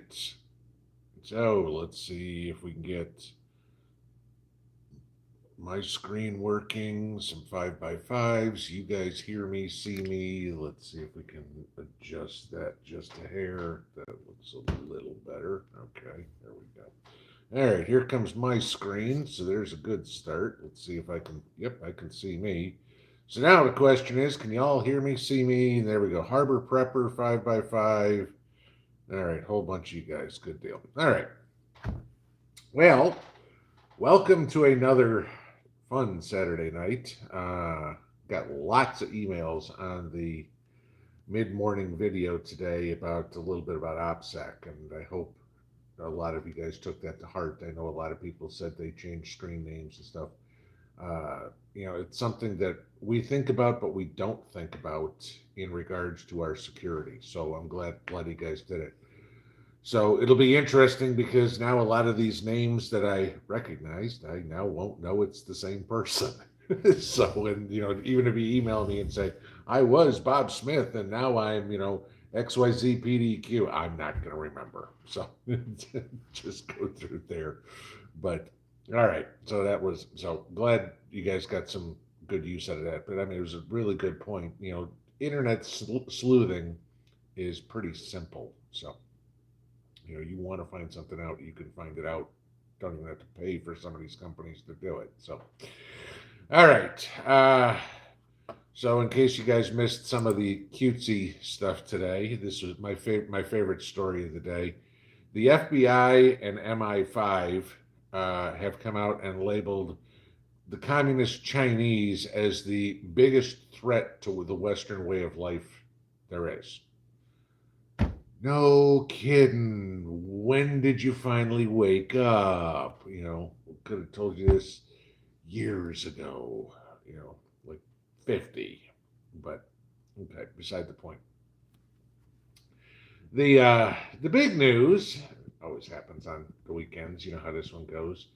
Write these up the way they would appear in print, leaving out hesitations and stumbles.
right. So let's see if we can get my screen working. Some 5x5s. You guys hear me, see me. Let's see if we can adjust that just a hair. That looks a little better. Okay, there we go. All right, here comes my screen. So there's a good start. Let's see if I can. Yep, I can see me. So now the question is, can you all hear me, see me? And there we go. Harbor Prepper 5x5. All right, whole bunch of you guys. Good deal. All right. Well, welcome to another fun Saturday night. Got lots of emails on the mid-morning video today about a little bit about opsec, and I hope a lot of you guys took that to heart. I know a lot of people said they changed screen names and stuff. It's something that we think about, but we don't think about in regards to our security. So I'm glad you guys did it. So it'll be interesting because now a lot of these names that I recognized, I now won't know it's the same person. So, and even if you email me and say, I was Bob Smith and now I'm, XYZ PDQ, I'm not going to remember. So just go through there. But all right. So glad you guys got some good use out of that. But I mean, it was a really good point. Internet sleuthing is pretty simple. So, you want to find something out, you can find it out. Don't even have to pay for some of these companies to do it. So, all right. So in case you guys missed some of the cutesy stuff today, this was my favorite story of the day. The FBI and MI5 have come out and labeled the communist Chinese as the biggest threat to the Western way of life there is. No kidding. When did you finally wake up? Could have told you this years ago, like 50. But okay, beside the point. The big news always happens on the weekends. You know how this one goes.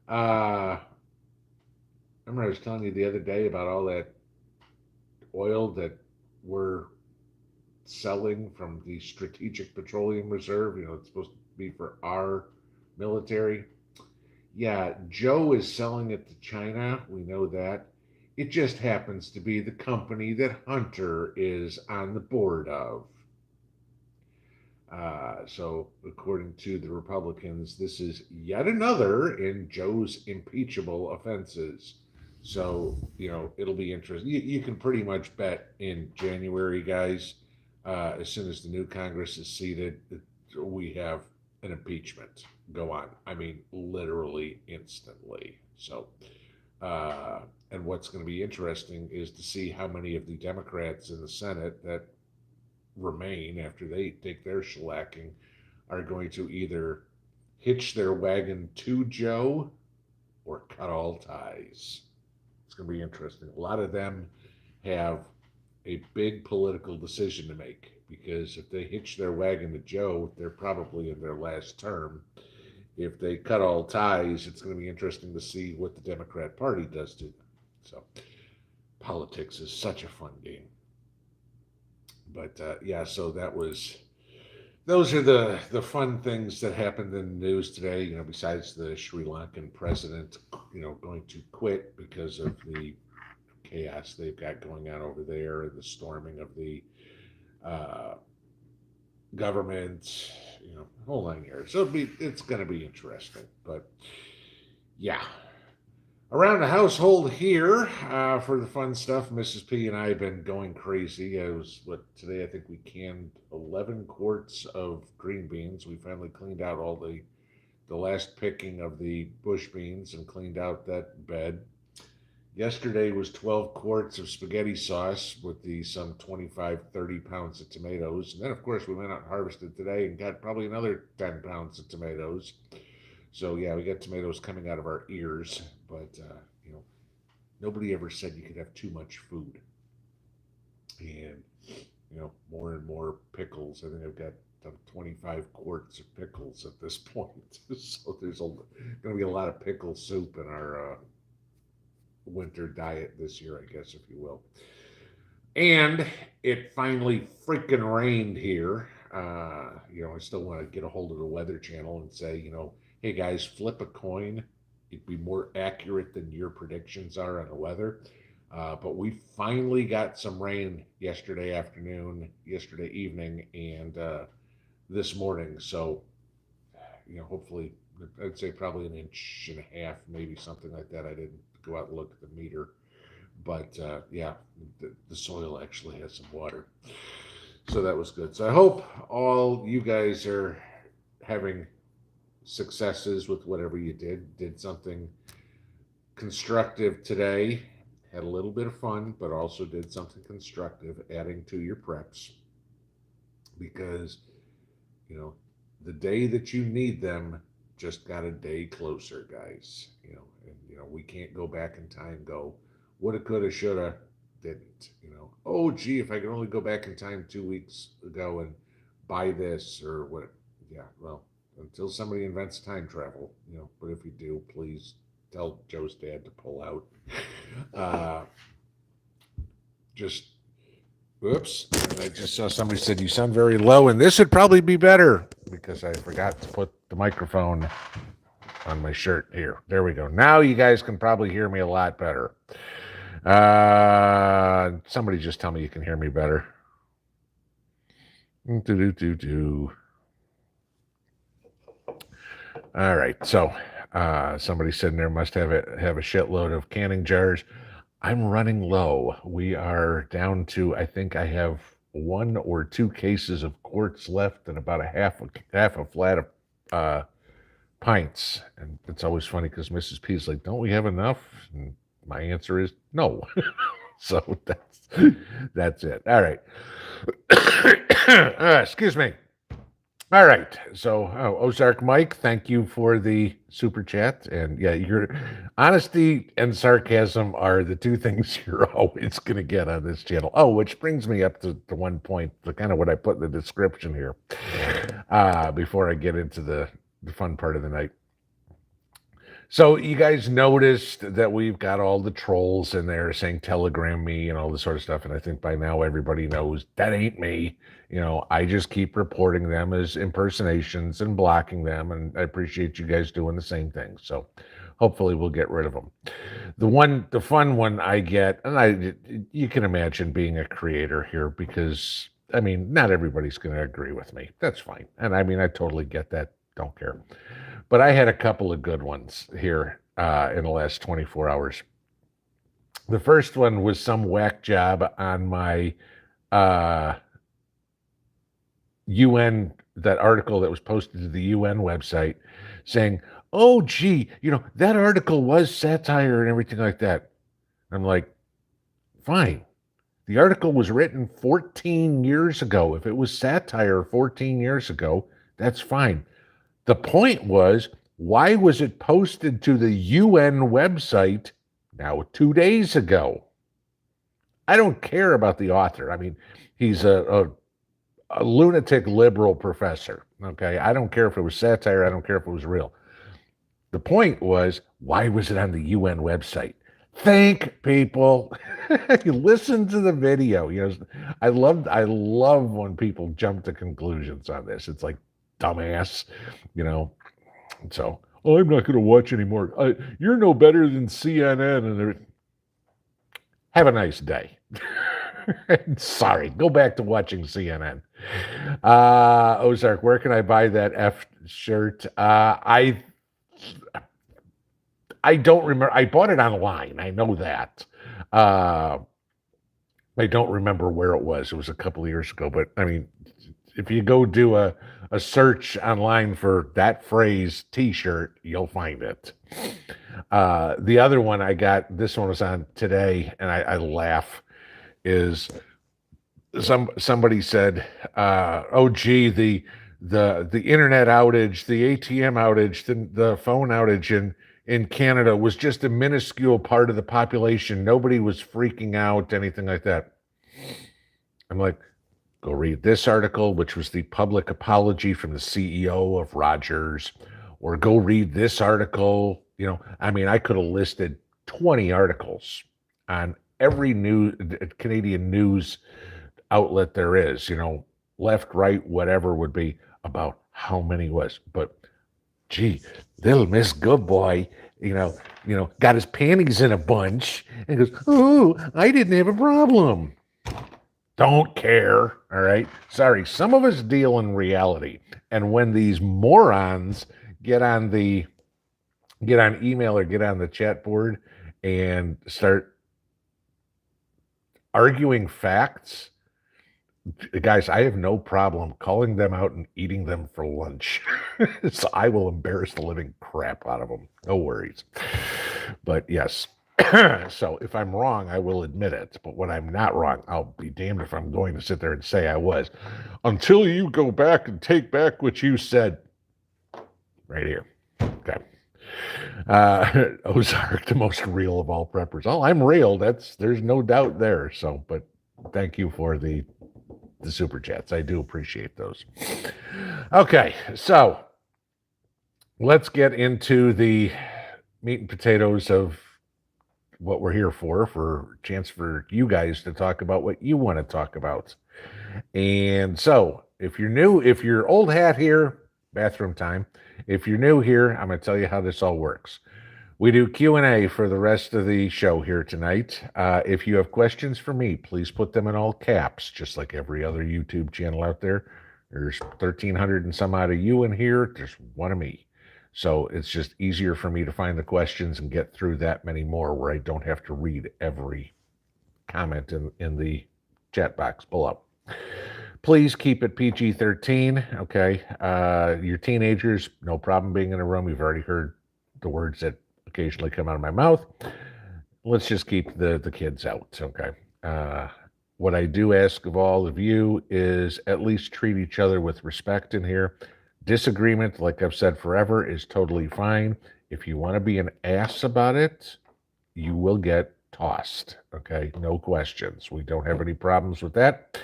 Remember I was telling you the other day about all that oil that we're selling from the Strategic Petroleum Reserve. It's supposed to be for our military. Yeah, Joe is selling it to China. We know that. It just happens to be the company that Hunter is on the board of. So, according to the Republicans, this is yet another in Joe's impeachable offenses. So, it'll be interesting. You can pretty much bet in January, guys, as soon as the new Congress is seated, we have an impeachment go on. I mean, literally instantly. So, and what's going to be interesting is to see how many of the Democrats in the Senate that remain after they take their shellacking are going to either hitch their wagon to Joe or cut all ties. It's going to be interesting. A lot of them have a big political decision to make because if they hitch their wagon to Joe, they're probably in their last term. If they cut all ties, it's going to be interesting to see what the Democrat Party does to them. So, politics is such a fun game. But so those are the fun things that happened in the news today. Besides the Sri Lankan president, going to quit because of the chaos they've got going on over there and the storming of the government, whole 9 years. So it's going to be interesting. But yeah. Around the household here, for the fun stuff, Mrs. P and I have been going crazy. Today I think we canned 11 quarts of green beans. We finally cleaned out all the last picking of the bush beans and cleaned out that bed. Yesterday was 12 quarts of spaghetti sauce with some 25, 30 pounds of tomatoes. And then, of course, we went out and harvested today and got probably another 10 pounds of tomatoes. So, yeah, we got tomatoes coming out of our ears. But, nobody ever said you could have too much food. And, more and more pickles. I think I've got 25 quarts of pickles at this point. So there's going to be a lot of pickle soup in our winter diet this year, I guess, if you will. And it finally freaking rained here. I still want to get a hold of the Weather Channel and say, hey guys, flip a coin. It'd be more accurate than your predictions are on the weather. But we finally got some rain yesterday afternoon, yesterday evening, and this morning. So, hopefully, I'd say probably an inch and a half, maybe something like that. I didn't go out and look at the meter. But yeah, the soil actually has some water. So that was good. So I hope all you guys are having successes with whatever you did something constructive today, had a little bit of fun, but also did something constructive, adding to your preps, because the day that you need them just got a day closer, guys. And we can't go back in time, go woulda, coulda, shoulda, didn't. Oh gee, if I could only go back in time 2 weeks ago and buy this or what. Yeah, well, until somebody invents time travel, but if you do, please tell Joe's dad to pull out. Just whoops, I just saw somebody said you sound very low, and this would probably be better because I forgot to put the microphone on my shirt here. There we go. Now you guys can probably hear me a lot better. Somebody just tell me you can hear me better. All right, so somebody sitting there must have a shitload of canning jars. I'm running low. We are down to, I think I have 1 or 2 cases of quarts left and about a half a flat of pints. And it's always funny because Mrs. P is like, don't we have enough? And my answer is no. So that's it. All right. Excuse me. All right. So, Ozark Mike, thank you for the super chat. And yeah, your honesty and sarcasm are the 2 things you're always going to get on this channel. Oh, which brings me up to one point, the kind of what I put in the description here, before I get into the fun part of the night. So you guys noticed that we've got all the trolls in there saying telegram me and all this sort of stuff. And I think by now everybody knows that ain't me. I just keep reporting them as impersonations and blocking them. And I appreciate you guys doing the same thing. So hopefully we'll get rid of them. The fun one I get, and you can imagine being a creator here because, not everybody's going to agree with me. That's fine. And I totally get that. Don't care. But I had a couple of good ones here in the last 24 hours. The first one was some whack job on my UN, that article that was posted to the UN website saying, oh, gee, that article was satire and everything like that. I'm like, fine. The article was written 14 years ago. If it was satire 14 years ago, that's fine. The point was, why was it posted to the UN website now 2 days ago? I don't care about the author. He's a lunatic liberal professor, okay? I don't care if it was satire. I don't care if it was real. The point was, why was it on the UN website? Think, people. Listen to the video. I love when people jump to conclusions on this. It's like, dumbass, so I'm not going to watch anymore. You're no better than CNN. And have a nice day. Sorry, go back to watching CNN. Ozark, where can I buy that F shirt? I don't remember. I bought it online. I know that. I don't remember where it was. It was a couple of years ago, but if you go do a search online for that phrase t-shirt, you'll find it. The other one I got, this one was on today, and I laugh, is somebody said, oh gee, the internet outage, the ATM outage, the phone outage in Canada was just a minuscule part of the population. Nobody was freaking out, anything like that. I'm like, go read this article, which was the public apology from the CEO of Rogers, or go read this article. I could have listed 20 articles on every Canadian news outlet there is, left, right, whatever would be about how many was. But gee, little Miss Good Boy, got his panties in a bunch and goes, "Oh, I didn't have a problem." Don't care. All right. Sorry. Some of us deal in reality. And when these morons get on email or get on the chat board and start arguing facts, guys, I have no problem calling them out and eating them for lunch. So I will embarrass the living crap out of them. No worries. But yes. So if I'm wrong, I will admit it. But when I'm not wrong, I'll be damned if I'm going to sit there and say I was. Until you go back and take back what you said. Right here. Okay. Ozark, the most real of all preppers. Oh, I'm real. There's no doubt there. So, but thank you for the super chats. I do appreciate those. Okay, so let's get into the meat and potatoes of what we're here for a chance for you guys to talk about what you want to talk about. And so if you're old hat here, bathroom time. If you're new here, I'm going to tell you how this all works. We do Q&A for the rest of the show here tonight. If you have questions for me, please put them in all caps, just like every other YouTube channel out there. There's 1,300 and some odd of you in here. There's one of me. So it's just easier for me to find the questions and get through that many more where I don't have to read every comment in the chat box below. Please keep it PG-13, okay? Your teenagers, no problem being in a room. You've already heard the words that occasionally come out of my mouth. Let's just keep the kids out, okay? What I do ask of all of you is at least treat each other with respect in here. Disagreement, like I've said forever, is totally fine. If you want to be an ass about it, you will get tossed, okay? No questions. We don't have any problems with that.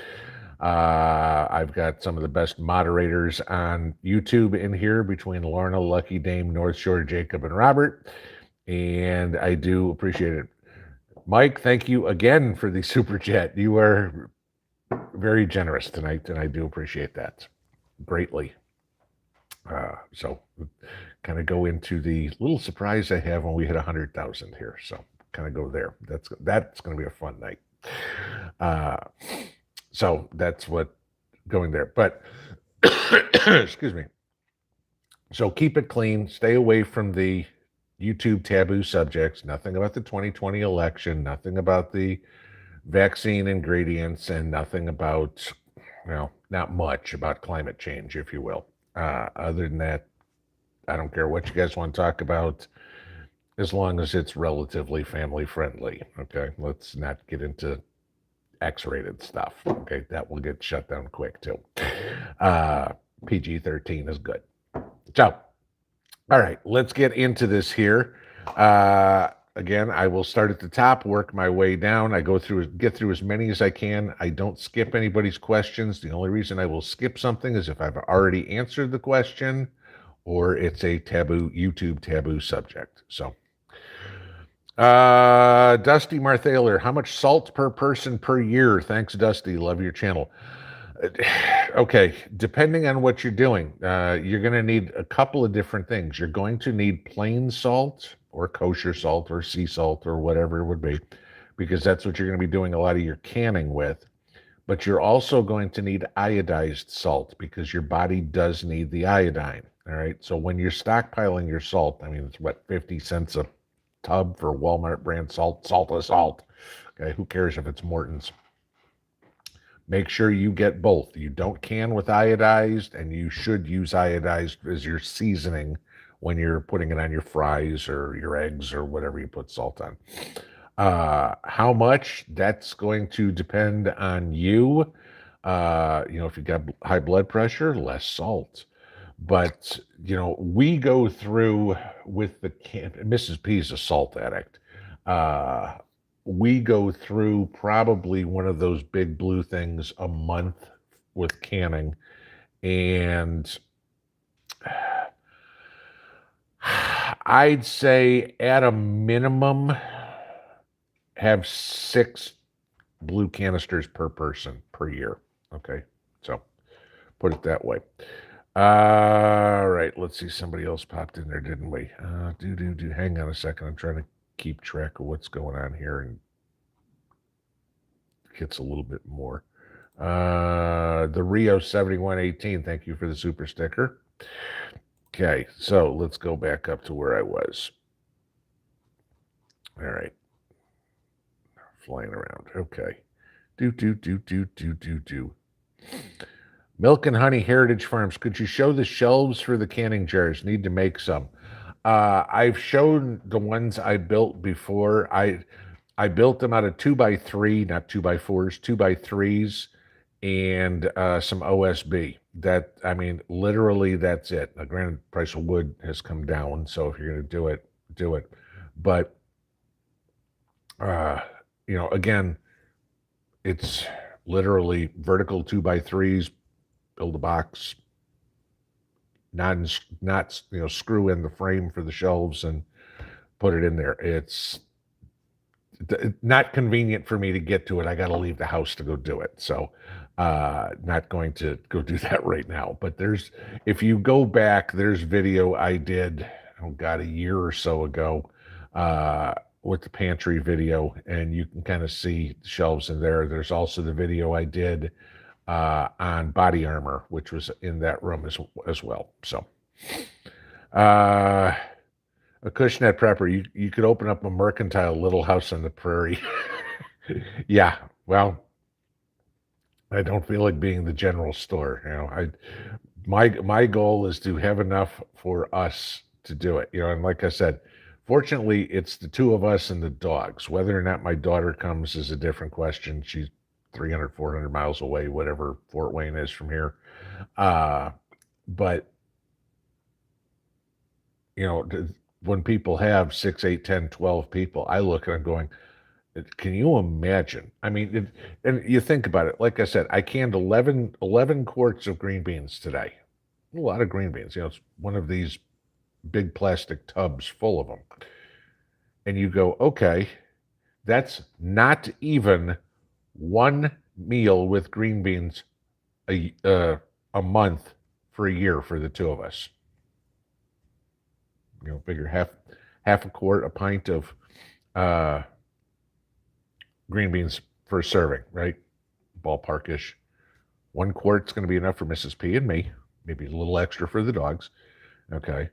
I've got some of the best moderators on YouTube in here between Lorna, Lucky Dame, North Shore, Jacob, and Robert. And I do appreciate it. Mike, thank you again for the super chat. You are very generous tonight, and I do appreciate that greatly. So kind of go into the little surprise I have when we hit 100,000 here. So kind of go there. That's going to be a fun night. So that's what going there. But excuse me. So keep it clean. Stay away from the YouTube taboo subjects. Nothing about the 2020 election. Nothing about the vaccine ingredients, and nothing about, not much about climate change, if you will. Other than that, I don't care what you guys want to talk about, as long as it's relatively family friendly. Okay, let's not get into X-rated stuff. Okay, that will get shut down quick too. PG-13 is good. So, all right, let's get into this here. Again, I will start at the top, work my way down. I get through as many as I can. I don't skip anybody's questions. The only reason I will skip something is if I've already answered the question or it's a YouTube taboo subject. So, Dusty Marthaler, how much salt per person per year? Thanks, Dusty. Love your channel. Okay, depending on what you're doing, you're going to need a couple of different things. You're going to need plain salt or kosher salt or sea salt or whatever it would be, because that's what you're going to be doing a lot of your canning with. But you're also going to need iodized salt because your body does need the iodine. All right, so when you're stockpiling your salt, I mean, it's what, 50 cents a tub for Walmart brand salt. Salt is salt. Okay, who cares if it's Morton's? Make sure you get both. You don't can with iodized, and you should use iodized as your seasoning when you're putting it on your fries or your eggs or whatever you put salt on. How much? That's going to depend on you. If you got high blood pressure, less salt. But, we go through with Mrs. P is a salt addict. We go through probably one of those big blue things a month with canning. And I'd say at a minimum, have 6 blue canisters per person per year. Okay. So Put it that way. All right, let's see. Somebody else popped in there, didn't we? Hang on a second. I'm trying to keep track of what's going on here and gets a little bit more. The Rio 7118, thank you for the super sticker. Okay, so let's go back up to where I was. All right. Flying around. Okay. Milk and Honey Heritage Farms. Could you show the shelves for the canning jars? Need to make some. I've shown the ones I built before. I built them out of 2x3, not 2x4s, 2x3s, and some OSB. That, I mean, literally that's it. Now, granted, price of wood has come down, so if you're going to do it, do it. But you know, again, it's literally vertical 2x3s. Build a box, not screw in the frame for the shelves and put it in there. It's not convenient for me to get to it. I got to leave the house to go do it. So not going to go do that right now. But if you go back, there's video I did, oh God, a year or so ago with the pantry video, and you can kind of see the shelves in there. There's also the video I did on body armor, which was in that room as well. So a Cushnet prepper, you could open up a mercantile Little House on the Prairie. Yeah, well, I don't feel like being the general store. You know, my goal is to have enough for us to do it. You know, and like I said, fortunately, it's the two of us and the dogs. Whether or not my daughter comes is a different question. She's 300, 400 miles away, whatever Fort Wayne is from here. But, you know, when people have 6, 8, 10, 12 people, I look and I'm going, can you imagine? I mean, and you think about it, like I said, I canned 11 quarts of green beans today. A lot of green beans. You know, it's one of these big plastic tubs full of them. And you go, okay, that's not even one meal with green beans a month for a year for the two of us. You know, figure half a quart, a pint of green beans for a serving, right? Ballparkish. 1 quart's going to be enough for Mrs. P and me, maybe a little extra for the dogs. Okay.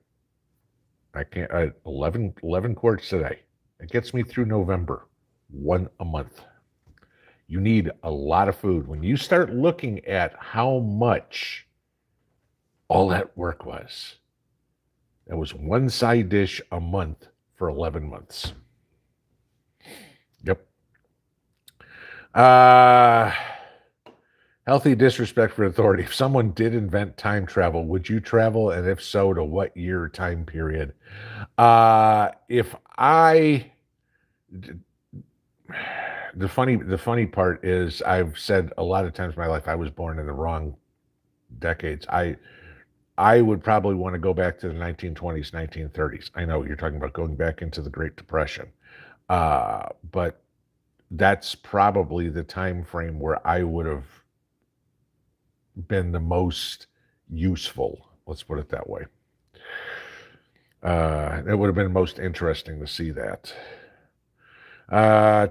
I can't, 11 quarts today. It gets me through November, 1 a month. You need a lot of food. When you start looking at how much all that work was, it was 1 side dish a month for 11 months. Yep. Healthy disrespect for authority. If someone did invent time travel, would you travel? And if so, to what year time period? If I... The funny part is I've said a lot of times in my life I was born in the wrong decades. I would probably want to go back to the 1920s, 1930s. I know you're talking about going back into the Great Depression. But that's probably the time frame where I would have been the most useful. Let's put it that way. It would have been most interesting to see that.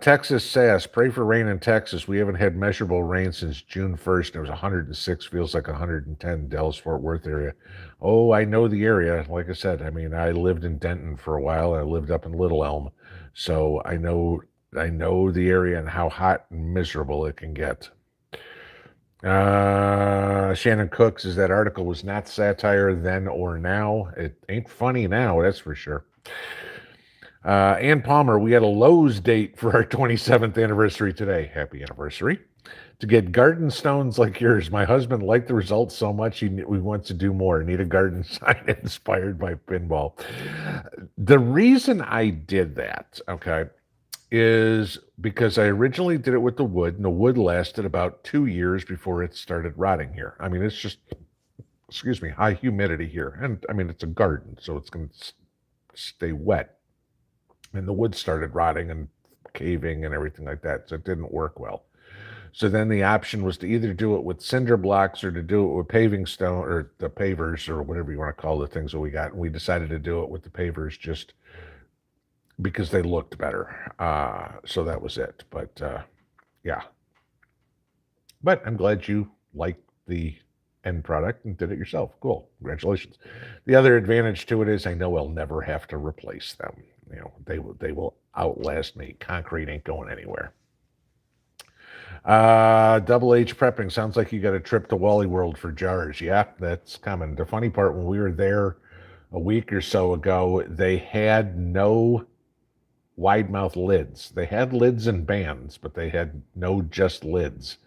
Texas says, pray for rain in Texas. We haven't had measurable rain since June 1st. It was 106, feels like 110, Dallas-Fort Worth area. Oh, I know the area. Like I said, I mean, I lived in Denton for a while. I lived up in Little Elm. So I know the area and how hot and miserable it can get. Shannon Cook says that article was not satire then or now. It ain't funny now, that's for sure. Ann Palmer, we had a Lowe's date for our 27th anniversary today. Happy anniversary. To get garden stones like yours. My husband liked the results so much we wants to do more. Need a garden sign inspired by pinball. The reason I did that, okay, is because I originally did it with the wood, and the wood lasted about 2 years before it started rotting here. I mean, it's just, excuse me, high humidity here. And I mean, it's a garden, so it's going to stay wet. And the wood started rotting and caving and everything like that, so it didn't work well. So then the option was to either do it with cinder blocks or to do it with paving stone or the pavers or whatever you want to call the things that we got. And we decided to do it with the pavers just because they looked better. So that was it. But yeah. But I'm glad you liked the end product and did it yourself. Cool. Congratulations. The other advantage to it is I know I'll never have to replace them. You know, they will outlast me. Concrete ain't going anywhere. Double H prepping. Sounds like you got a trip to Wally World for jars. Yeah, that's coming. The funny part, when we were there a week or so ago, they had no wide mouth lids. They had lids and bands, but they had no just lids.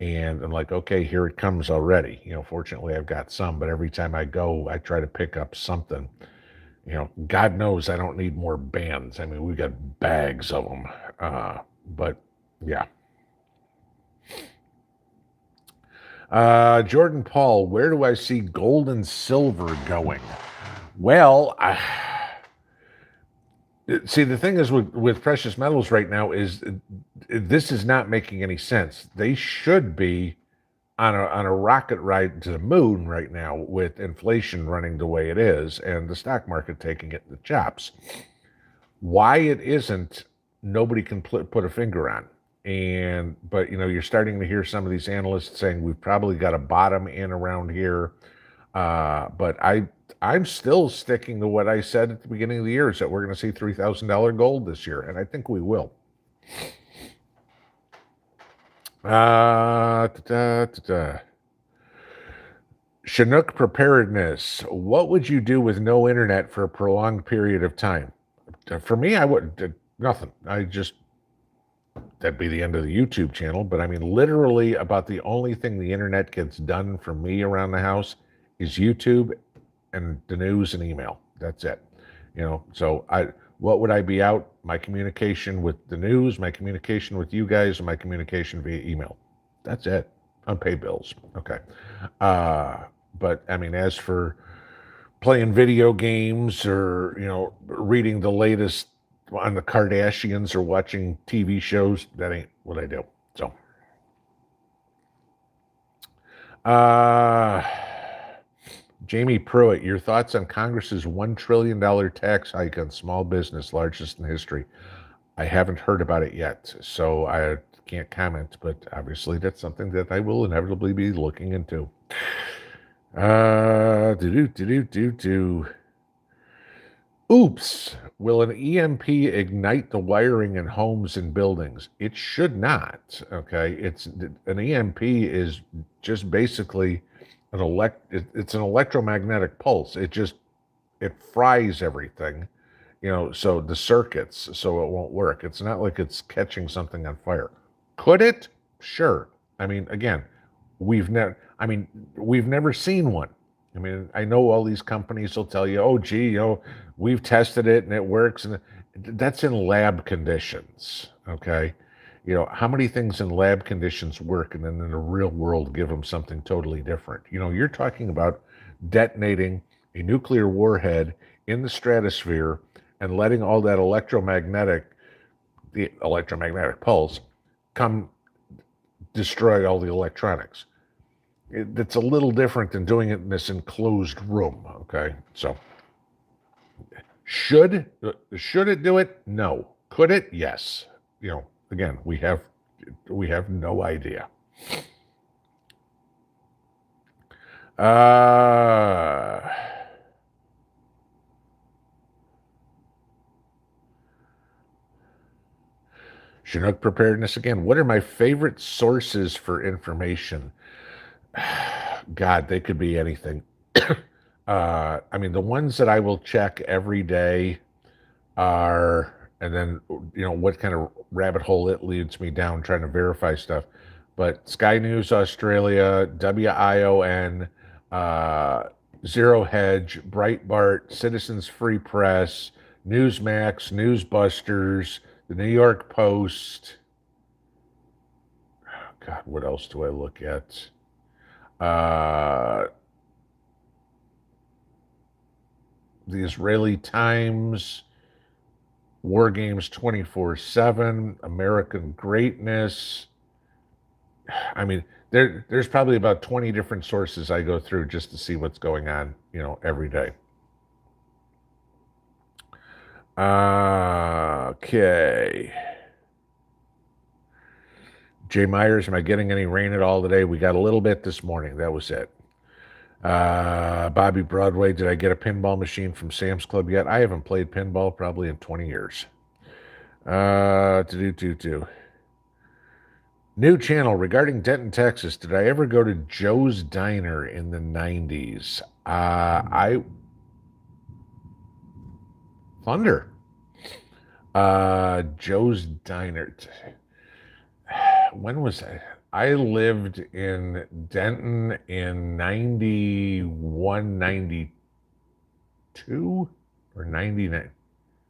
And I'm like, okay, here it comes already. You know, fortunately I've got some, but every time I go, I try to pick up something. You know, God knows I don't need more bands. I mean, we've got bags of them. But yeah. Jordan Paul, where do I see gold and silver going? Well, see, the thing is with precious metals right now is this is not making any sense. They should be on a rocket ride to the moon right now with inflation running the way it is and the stock market taking it in the chops. Why it isn't, nobody can put a finger on. But you know, you're starting to hear some of these analysts saying we've probably got a bottom in around here. But I'm still sticking to what I said at the beginning of the year, is that we're going to see $3,000 gold this year, and I think we will. Chinook Preparedness. What would you do with no internet for a prolonged period of time? For me, I would nothing. That'd be the end of the YouTube channel. But I mean, literally about the only thing the internet gets done for me around the house is YouTube and the news and email. That's it. You know, so what would I be out? My communication with the news, my communication with you guys, and my communication via email. That's it. Unpaid bills. Okay. But I mean, as for playing video games or, you know, reading the latest on the Kardashians or watching TV shows, that ain't what I do. So, Jamie Pruitt, your thoughts on Congress's $1 trillion tax hike on small business, largest in history? I haven't heard about it yet, so I can't comment, but obviously that's something that I will inevitably be looking into. Oops. Will an EMP ignite the wiring in homes and buildings? It should not. Okay. An EMP is just basically it's an electromagnetic pulse. It fries everything, you know, so the circuits, so it won't work. It's not like it's catching something on fire. Could it? Sure. I mean, again, we've never seen one. I mean, I know all these companies will tell you, oh, gee, you know, we've tested it and it works. And that's in lab conditions, okay? You know, how many things in lab conditions work and then in the real world give them something totally different? You know, you're talking about detonating a nuclear warhead in the stratosphere and letting all that the electromagnetic pulse come destroy all the electronics. It's a little different than doing it in this enclosed room, okay? So, should it do it? No. Could it? Yes. You know, again, we have no idea. Chinook Preparedness again. What are my favorite sources for information? God, they could be anything. I mean, the ones that I will check every day are, and then, you know, what kind of rabbit hole it leads me down trying to verify stuff. But Sky News Australia, WION, Zero Hedge, Breitbart, Citizens Free Press, Newsmax, Newsbusters, the New York Post. God, what else do I look at? The Israeli Times, War Games 24/7, American Greatness, I mean, there's probably about 20 different sources I go through just to see what's going on, every day. Okay. Jay Myers, am I getting any rain at all today? We got a little bit this morning. That was it. Bobby Broadway, did I get a pinball machine from Sam's Club yet? I haven't played pinball probably in 20 years. To do. New channel regarding Denton, Texas. Did I ever go to Joe's Diner in the 90s? Thunder. Joe's Diner. When was I? I lived in Denton in 91, 92, or 99.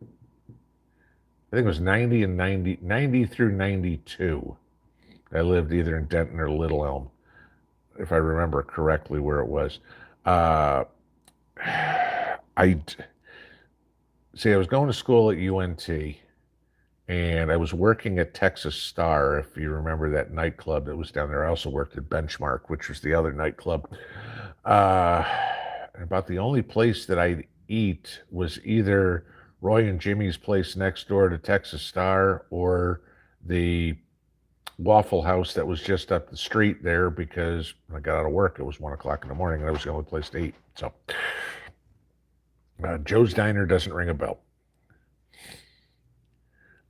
I think it was 90 and 90 through 92. I lived either in Denton or Little Elm, if I remember correctly where it was. Uh, I see. I was going to school at UNT, and I was working at Texas Star. If you remember that nightclub that was down there, I also worked at Benchmark, which was the other nightclub. Uh, about the only place that I'd eat was either Roy and Jimmy's place next door to Texas Star or the Waffle House that was just up the street there, because when I got out of work, it was 1 o'clock in the morning and that was the only place to eat. So Joe's Diner doesn't ring a bell.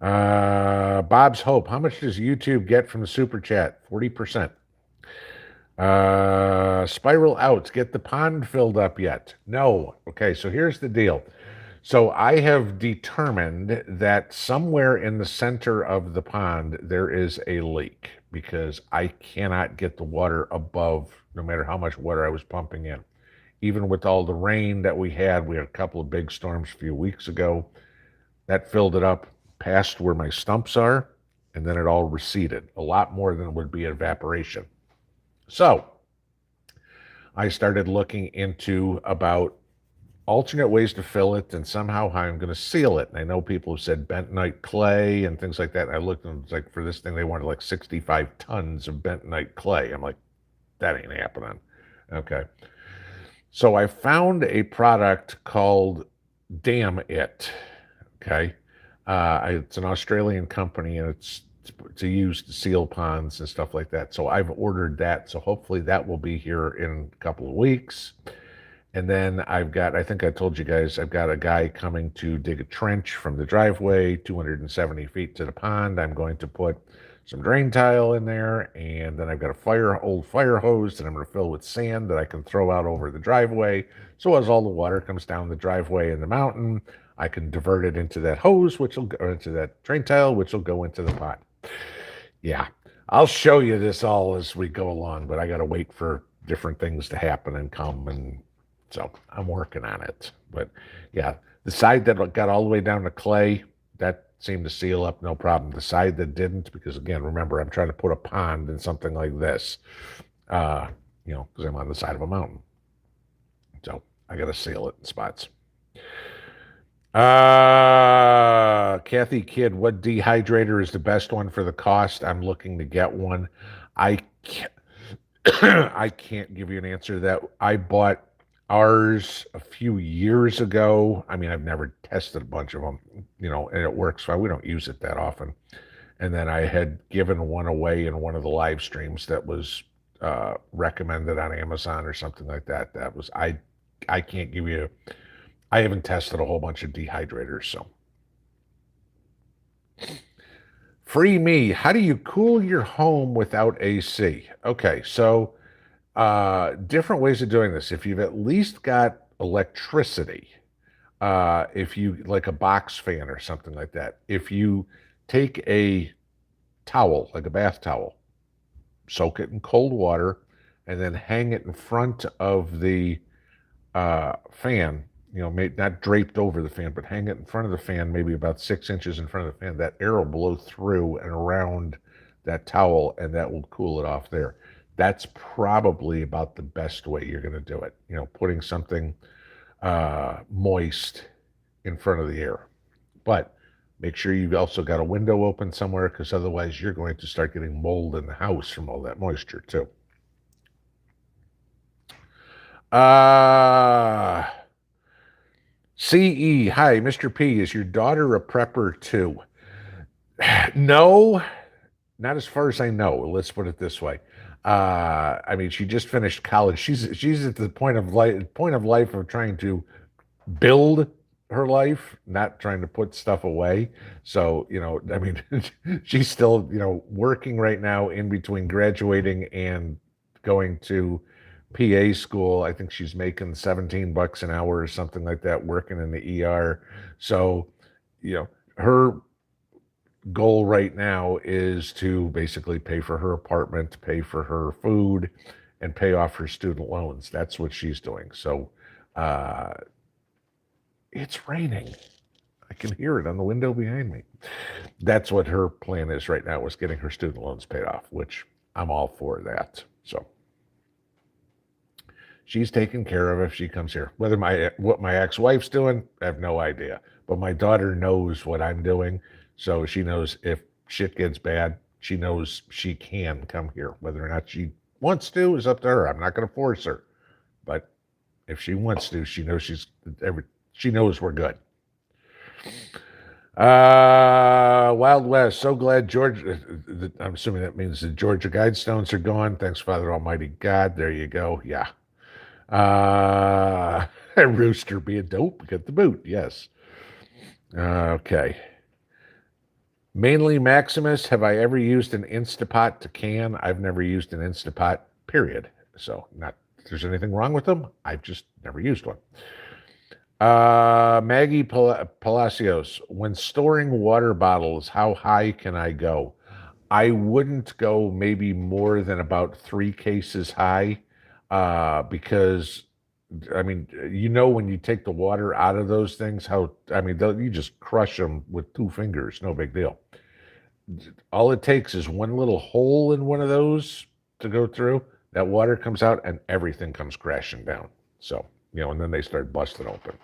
Bob's Hope, how much does YouTube get from the super chat? 40%. Spiral Outs, get the pond filled up yet? No. Okay, so here's the deal. So I have determined that somewhere in the center of the pond there is a leak, because I cannot get the water above, no matter how much water I was pumping in. Even with all the rain that we had a couple of big storms a few weeks ago, that filled it up past where my stumps are, and then it all receded, a lot more than would be evaporation. So I started looking into about alternate ways to fill it and somehow how I'm going to seal it. And I know people have said bentonite clay and things like that. And I looked and it's like, for this thing, they wanted like 65 tons of bentonite clay. I'm like, that ain't happening. Okay. So I found a product called Damn It. Okay. It's an Australian company, and it's used to seal ponds and stuff like that. So I've ordered that. So hopefully that will be here in a couple of weeks. And then I think I told you guys, I've got a guy coming to dig a trench from the driveway, 270 feet to the pond. I'm going to put some drain tile in there, and then I've got old fire hose that I'm going to fill with sand that I can throw out over the driveway. So as all the water comes down the driveway in the mountain, I can divert it into that hose, or into that drain tile, which will go into the pond. Yeah, I'll show you this all as we go along, but I got to wait for different things to happen and come, and so I'm working on it. But yeah, the side that got all the way down to clay, that seemed to seal up no problem. The side that didn't, because again, remember, I'm trying to put a pond in something like this, because I'm on the side of a mountain. So I got to seal it in spots. Kathy Kidd, what dehydrator is the best one for the cost? I'm looking to get one. I can't, I can't give you an answer to that. I bought ours a few years ago. I mean, I've never tested a bunch of them, and it works fine. We don't use it that often. And then I had given one away in one of the live streams that was recommended on Amazon or something like that. That was, I can't give you, I haven't tested a whole bunch of dehydrators, so. Free me, how do you cool your home without AC? Okay, so different ways of doing this. If you've at least got electricity, if you like a box fan or something like that, if you take a towel, like a bath towel, soak it in cold water, and then hang it in front of the fan, not draped over the fan, but hang it in front of the fan, maybe about 6 inches in front of the fan, that air will blow through and around that towel, and that will cool it off there. That's probably about the best way you're going to do it. Putting something moist in front of the air. But Make sure you've also got a window open somewhere, because otherwise you're going to start getting mold in the house from all that moisture too. CE, hi, Mr. P, is your daughter a prepper too? No, not as far as I know. Let's put it this way. I mean, she just finished college. She's at the point of life of trying to build her life, not trying to put stuff away. So, I mean, she's still, working right now in between graduating and going to PA school. I think she's making $17 an hour or something like that, working in the ER. So, her goal right now is to basically pay for her apartment, pay for her food, and pay off her student loans. That's what she's doing. So, it's raining. I can hear it on the window behind me. That's what her plan is right now, is getting her student loans paid off, which I'm all for that. So she's taken care of if she comes here. What my ex-wife's doing, I have no idea. But my daughter knows what I'm doing, so she knows if shit gets bad, she knows she can come here. Whether or not she wants to is up to her. I'm not going to force her. But if she wants to, she knows she knows we're good. Wild West, so glad Georgia, I'm assuming that means the Georgia Guidestones are gone. Thanks, Father Almighty God. There you go. Yeah. Rooster be a dope, get the boot. Yes. Okay. Mainly Maximus. Have I ever used an Instapot to can? I've never used an Instapot, period. So not if there's anything wrong with them. I've just never used one. Maggie Palacios, when storing water bottles, how high can I go? I wouldn't go maybe more than about 3 cases high, because, I mean, when you take the water out of those things, you just crush them with 2 fingers, no big deal. All it takes is one little hole in one of those to go through. That water comes out and everything comes crashing down. So, and then they start busting open.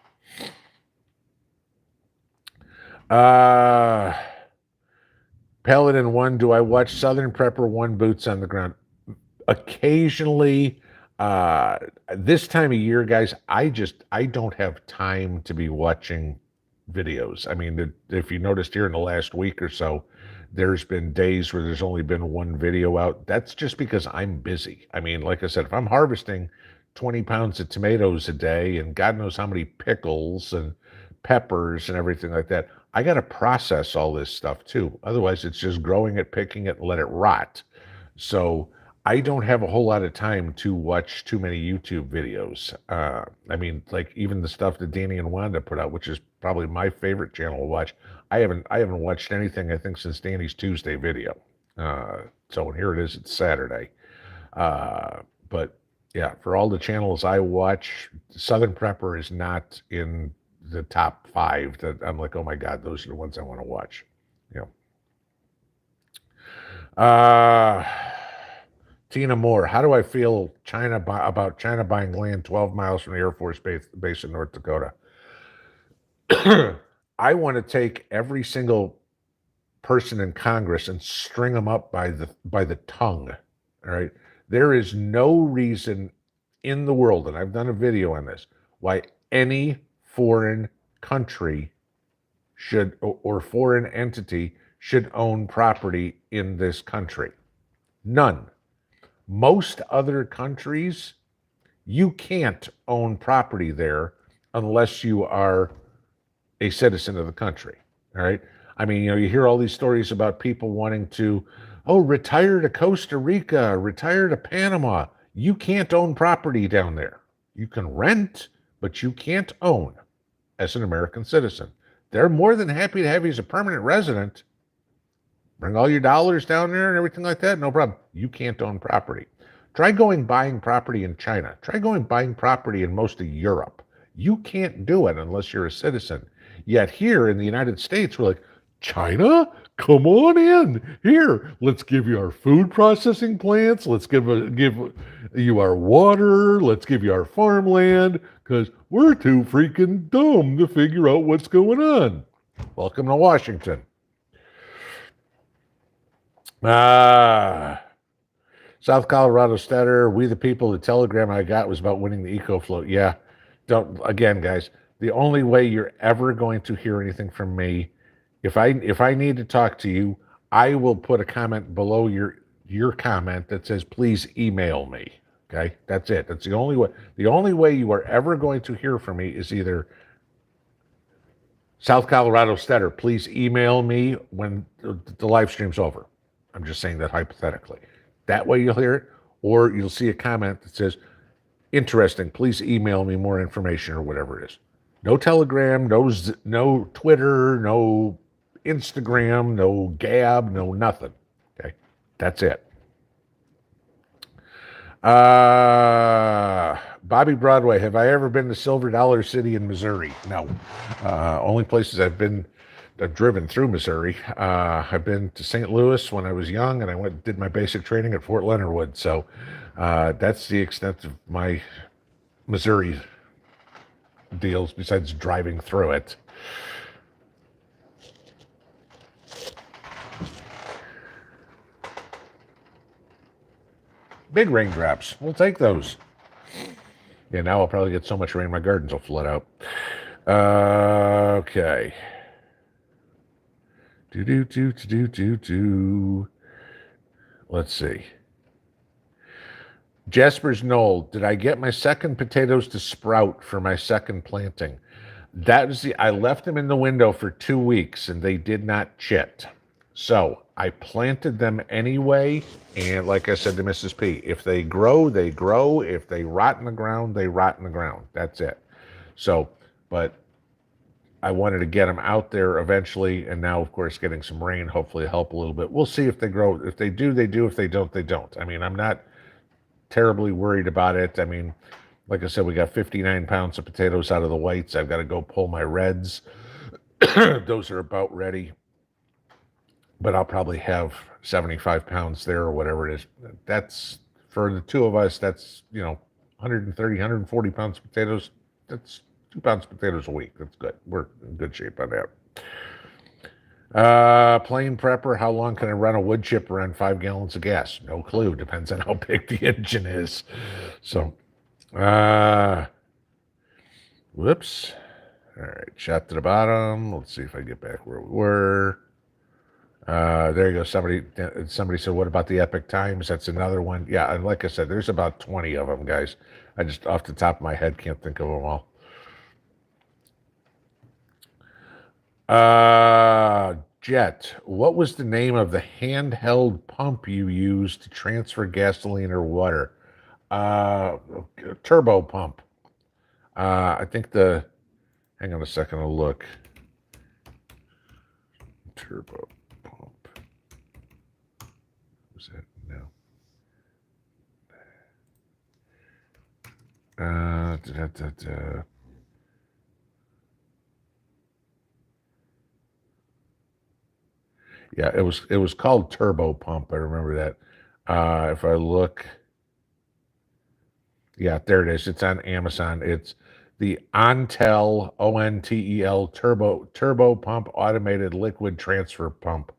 Paladin 1, do I watch Southern Prepper 1 Boots on the Ground? Occasionally. This time of year, guys, I don't have time to be watching videos. I mean, if you noticed here in the last week or so, there's been days where there's only been 1 video out. That's just because I'm busy. I mean, like I said, if I'm harvesting 20 pounds of tomatoes a day and God knows how many pickles and peppers and everything like that, I got to process all this stuff too. Otherwise, it's just growing it, picking it, and let it rot. So I don't have a whole lot of time to watch too many YouTube videos. I mean, like even the stuff that Danny and Wanda put out, which is probably my favorite channel to watch. I haven't watched anything, I think, since Danny's Tuesday video. So here it is, it's Saturday. But yeah, for all the channels I watch, Southern Prepper is not in the top 5 that I'm like, oh my God, those are the ones I want to watch. Tina Moore, how do I feel about China buying land 12 miles from the Air Force base in North Dakota? I want to take every single person in Congress and string them up by the tongue. All right. There is no reason in the world, and I've done a video on this, why any foreign country should, or foreign entity should own property in this country. None. Most other countries, you can't own property there unless you are a citizen of the country. All right. I mean, you hear all these stories about people wanting to, retire to Costa Rica, retire to Panama. You can't own property down there. You can rent, but you can't own as an American citizen. They're more than happy to have you as a permanent resident. Bring all your dollars down there and everything like that. No problem. You can't own property. Try buying property in China. Try buying property in most of Europe. You can't do it unless you're a citizen. Yet here in the United States, we're like, China? Come on in. Here, let's give you our food processing plants. Let's give you our water. Let's give you our farmland, because we're too freaking dumb to figure out what's going on. Welcome to Washington. Ah. South Colorado Stetter, We the People, the telegram I got was about winning the Eco Float. Yeah. Don't again, guys, the only way you're ever going to hear anything from me, if I need to talk to you, I will put a comment below your comment that says please email me. Okay? That's it. That's the only way. The only way you are ever going to hear from me is either South Colorado Stetter, please email me when the live stream's over. I'm just saying that hypothetically. That way you'll hear it, or you'll see a comment that says, interesting, please email me more information or whatever it is. No Telegram, no Twitter, no Instagram, no Gab, no nothing. Okay, that's it. Bobby Broadway, have I ever been to Silver Dollar City in Missouri? No. Only places I've driven through Missouri. I've been to St. Louis when I was young, and I did my basic training at Fort Leonard Wood. So that's the extent of my Missouri deals, besides driving through it. Big raindrops. We'll take those. Yeah, now I'll probably get so much rain my gardens will flood out. Okay. Let's see. Jasper's Knoll, did I get my second potatoes to sprout for my second planting? I left them in the window for 2 weeks and they did not chit. So I planted them anyway. And like I said to Mrs. P, if they grow, they grow. If they rot in the ground, they rot in the ground. That's it. So, but I wanted to get them out there eventually. And now, of course, getting some rain hopefully help a little bit. We'll see if they grow. If they do, they do. If they don't, they don't. I mean, I'm not terribly worried about it. I mean, like I said, we got 59 pounds of potatoes out of the whites. I've got to go pull my reds. Those are about ready. But I'll probably have 75 pounds there or whatever it is. That's, for the two of us, that's, 130, 140 pounds of potatoes. That's 2 pounds of potatoes a week. That's good. We're in good shape on that. Plain prepper, how long can I run a wood chipper on 5 gallons of gas? No clue. Depends on how big the engine is. So, whoops. All right, shot to the bottom. Let's see if I get back where we were. There you go. Somebody said, what about the Epic Times? That's another one. Yeah, and like I said, there's about 20 of them, guys. I just, off the top of my head, can't think of them all. Jet, what was the name of the handheld pump you used to transfer gasoline or water? Turbo pump. I think hang on a second, I'll look. Turbo pump. Was that? No. Yeah, it was called Turbo Pump. I remember that. If I look, yeah, there it is. It's on Amazon. It's the Ontel ONTEL Turbo Pump Automated Liquid Transfer Pump.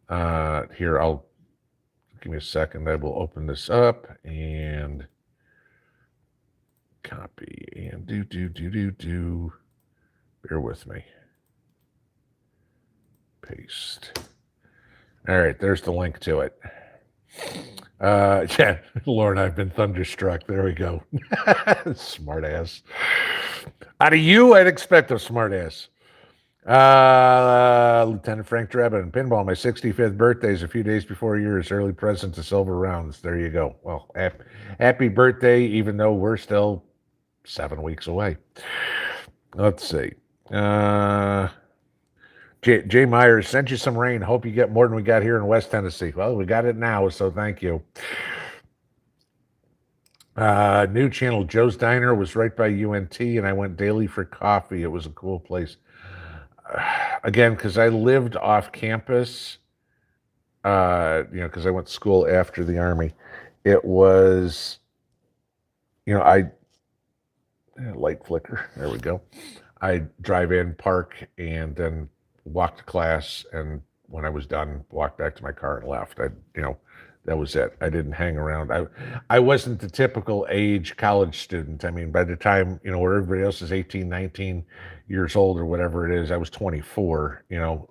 Here, give me a second. I will open this up and copy and do. Bear with me. Paste. All right, there's the link to it. Yeah, Lord, I've been thunderstruck. There we go. Smart ass. Out of you, I'd expect a smart ass. Lieutenant Frank Drebin, Pinball, my 65th birthday is a few days before yours. Early present to Silver Rounds. There you go. Well, happy birthday, even though we're still 7 weeks away. Let's see. Jay Myers, sent you some rain. Hope you get more than we got here in West Tennessee. Well, we got it now, so thank you. New channel, Joe's Diner was right by UNT, and I went daily for coffee. It was a cool place. Again, because I lived off campus, because I went to school after the Army. It was, light flicker. There we go. I drive in, park, and then walked to class, and when I was done, walked back to my car and left. That was it. I didn't hang around. I wasn't the typical age college student. I mean, by the time, where everybody else is 18, 19 years old or whatever it is, I was 24,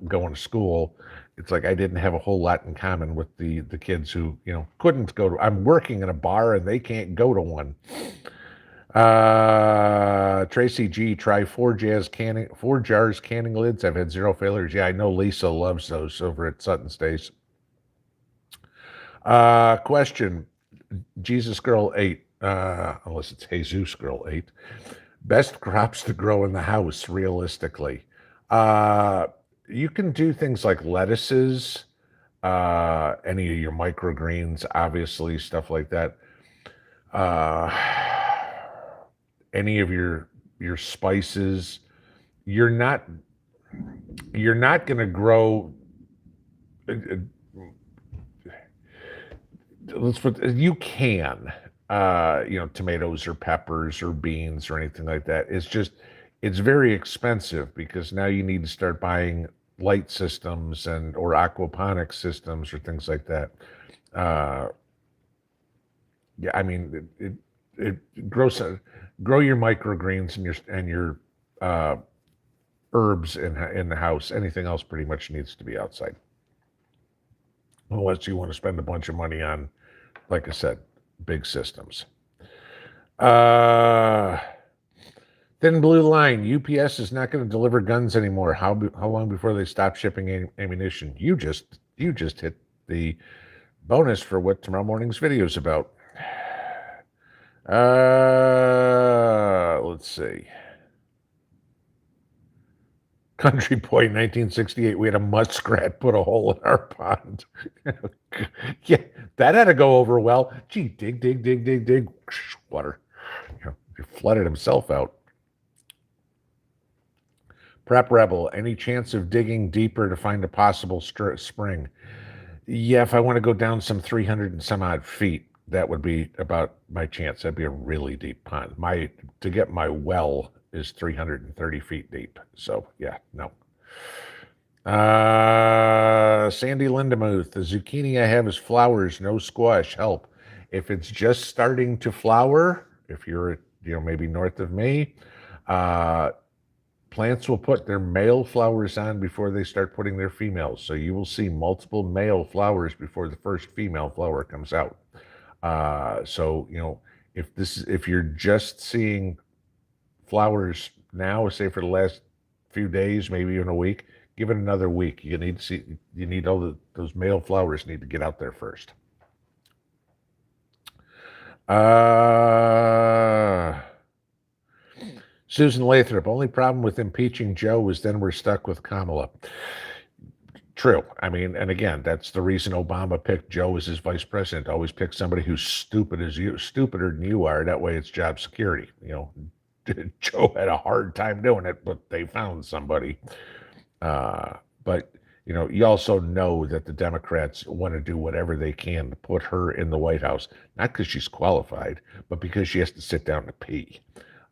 going to school. It's like I didn't have a whole lot in common with the kids who, couldn't go to, I'm working in a bar and they can't go to one. Tracy G, try 4 jars canning lids. I've had 0 failures. Yeah, I know Lisa loves those over at Sutton Stays. Question, Jesus Girl 8, unless it's Jesus Girl 8. Best crops to grow in the house, realistically. You can do things like lettuces, any of your microgreens, obviously, stuff like that. Any of your spices. You're not going to grow. You can, tomatoes or peppers or beans or anything like that. It's very expensive because now you need to start buying light systems or aquaponic systems or things like that. Yeah, I mean, it grow your microgreens and your herbs in the house. Anything else pretty much needs to be outside. Unless you want to spend a bunch of money on, like I said, big systems. Thin blue line, UPS is not going to deliver guns anymore. How long before they stop shipping ammunition? You just hit the bonus for what tomorrow morning's video is about. Let's see. Country Boy, 1968, we had a muskrat put a hole in our pond. Yeah, that had to go over well. Gee, dig, water. He flooded himself out. Prep Rebel, any chance of digging deeper to find a possible spring? Yeah, if I want to go down some 300 and some odd feet, that would be about my chance. That'd be a really deep pond. To get my well is 330 feet deep. So yeah, no. Sandy Lindemuth, the zucchini I have is flowers, no squash. Help. If it's just starting to flower, if you're maybe north of me, plants will put their male flowers on before they start putting their females. So you will see multiple male flowers before the first female flower comes out. So if you're just seeing flowers now, say for the last few days, maybe even a week, give it another week. You need those male flowers need to get out there first. Susan Lathrop, only problem with impeaching Joe was then we're stuck with Kamala. True. I mean, and again, that's the reason Obama picked Joe as his vice president. Always pick somebody who's stupider than you are. That way it's job security. Joe had a hard time doing it, but they found somebody. But you also know that the Democrats want to do whatever they can to put her in the White House, not because she's qualified, but because she has to sit down and pee.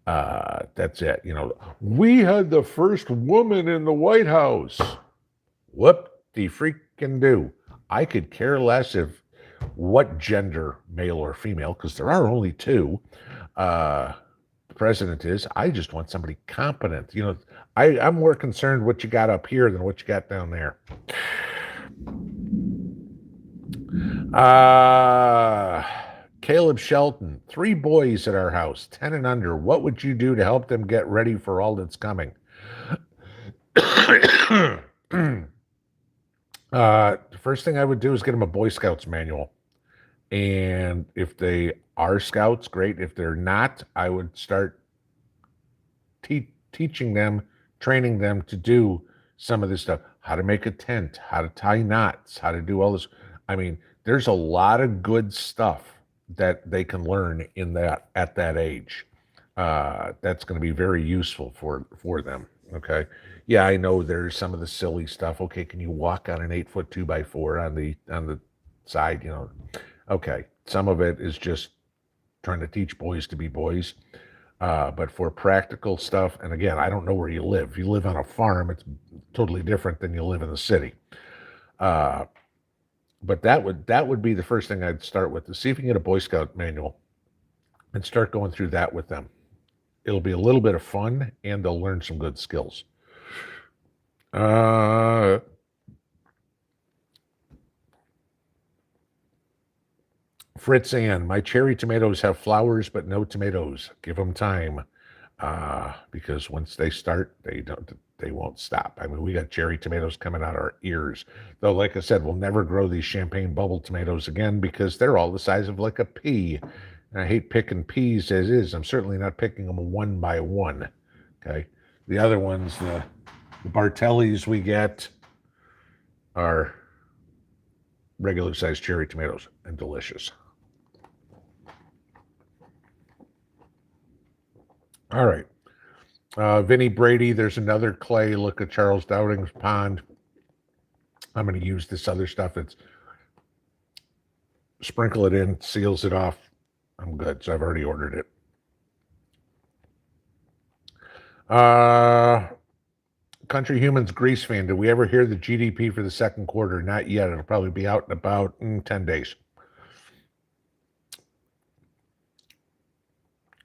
That's it. We had the first woman in the White House. Whoop-de-freaking do. I could care less if what gender, male or female, because there are only two, the president is. I just want somebody competent. I'm more concerned what you got up here than what you got down there. Caleb Shelton, 3 boys at our house, 10 and under. What would you do to help them get ready for all that's coming? The first thing I would do is get them a Boy Scouts manual. And if they are Scouts, great. If they're not, I would start teaching them, training them to do some of this stuff. How to make a tent, how to tie knots, how to do all this. I mean, there's a lot of good stuff that they can learn at that age. That's going to be very useful for them. Okay. Yeah, I know there's some of the silly stuff. Okay, can you walk on an 8-foot 2x4 on the side? Okay. Some of it is just trying to teach boys to be boys. But for practical stuff, and again, I don't know where you live. If you live on a farm, it's totally different than you live in the city. But that would be the first thing I'd start with, to see if you can get a Boy Scout manual and start going through that with them. It'll be a little bit of fun, and they'll learn some good skills. Fritz Ann, my cherry tomatoes have flowers but no tomatoes. Give them time, because once they start, they won't stop. I mean, we got cherry tomatoes coming out our ears. Though, like I said, we'll never grow these champagne bubble tomatoes again because they're all the size of like a pea. And I hate picking peas as is. I'm certainly not picking them one by one. Okay. The other ones, the Bartellis we get, are regular sized cherry tomatoes and delicious. All right. Vinny Brady, there's another clay. Look at Charles Dowding's pond. I'm going to use this other stuff. It's sprinkle it in, seals it off. I'm good. So I've already ordered it. Country Humans Grease fan. Did we ever hear the GDP for the second quarter? Not yet. It'll probably be out in about 10 days.